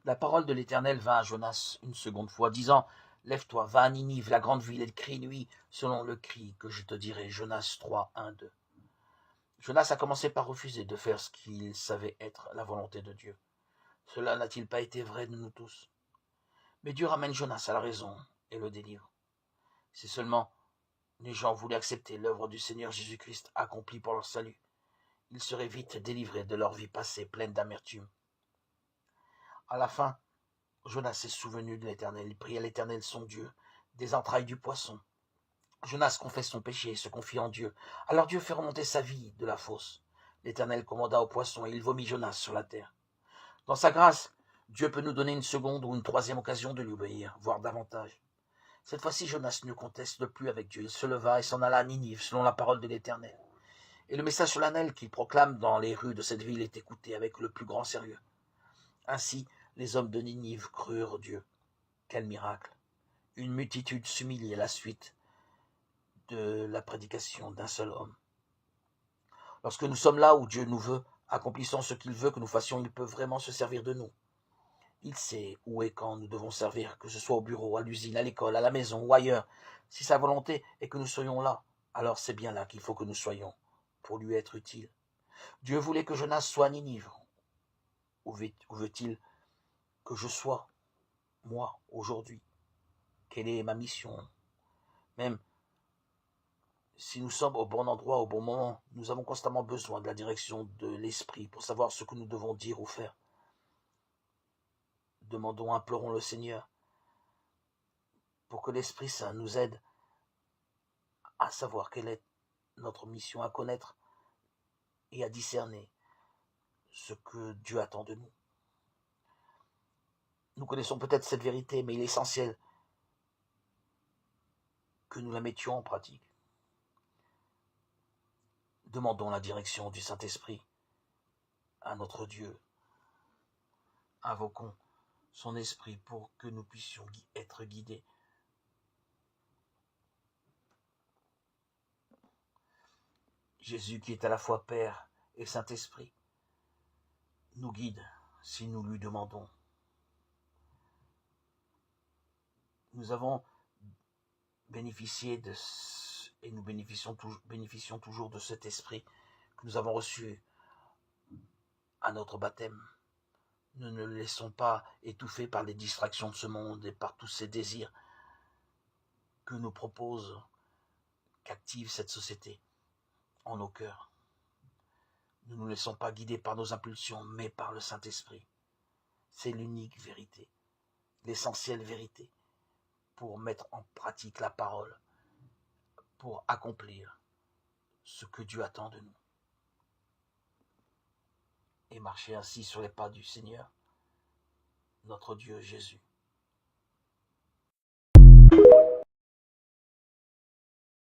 La parole de l'Éternel vint à Jonas une seconde fois, disant, « Lève-toi, va à Ninive, la grande ville, et crie-lui selon le cri que je te dirai. » Jonas 3, 1, 2. Jonas a commencé par refuser de faire ce qu'il savait être la volonté de Dieu. Cela n'a-t-il pas été vrai de nous tous? Mais Dieu ramène Jonas à la raison et le délivre. Si seulement les gens voulaient accepter l'œuvre du Seigneur Jésus-Christ accomplie pour leur salut, ils seraient vite délivrés de leur vie passée pleine d'amertume. À la fin, Jonas s'est souvenu de l'Éternel. Il pria l'Éternel son Dieu des entrailles du poisson. Jonas confesse son péché et se confie en Dieu. Alors Dieu fait remonter sa vie de la fosse. L'Éternel commanda au poisson et il vomit Jonas sur la terre. Dans sa grâce, Dieu peut nous donner une seconde ou une troisième occasion de lui obéir, voire davantage. Cette fois-ci, Jonas ne conteste plus avec Dieu. Il se leva et s'en alla à Ninive, selon la parole de l'Éternel. Et le message solennel qu'il proclame dans les rues de cette ville est écouté avec le plus grand sérieux. Ainsi, les hommes de Ninive crurent Dieu. Quel miracle! Une multitude s'humilie à la suite de la prédication d'un seul homme. Lorsque nous sommes là où Dieu nous veut, accomplissant ce qu'il veut que nous fassions, il peut vraiment se servir de nous. Il sait où et quand nous devons servir, que ce soit au bureau, à l'usine, à l'école, à la maison ou ailleurs. Si sa volonté est que nous soyons là, alors c'est bien là qu'il faut que nous soyons, pour lui être utiles. Dieu voulait que Jonas soit à Ninive. Où veut-il que je sois, moi, aujourd'hui? Quelle est ma mission? Même si nous sommes au bon endroit, au bon moment, nous avons constamment besoin de la direction de l'Esprit pour savoir ce que nous devons dire ou faire. Demandons, implorons le Seigneur pour que l'Esprit Saint nous aide à savoir quelle est notre mission, à connaître et à discerner ce que Dieu attend de nous. Nous connaissons peut-être cette vérité, mais il est essentiel que nous la mettions en pratique. Demandons la direction du Saint-Esprit à notre Dieu. Invoquons son esprit pour que nous puissions être guidés. Jésus, qui est à la fois Père et Saint-Esprit, nous guide si nous lui demandons. Nous avons bénéficié et nous bénéficions toujours de cet esprit que nous avons reçu à notre baptême. Ne le laissons pas étouffer par les distractions de ce monde et par tous ces désirs que nous propose, qu'active cette société en nos cœurs. Ne nous laissons pas guider par nos impulsions, mais par le Saint-Esprit. C'est l'unique vérité, l'essentielle vérité pour mettre en pratique la parole, pour accomplir ce que Dieu attend de nous. Et marcher ainsi sur les pas du Seigneur, notre Dieu Jésus.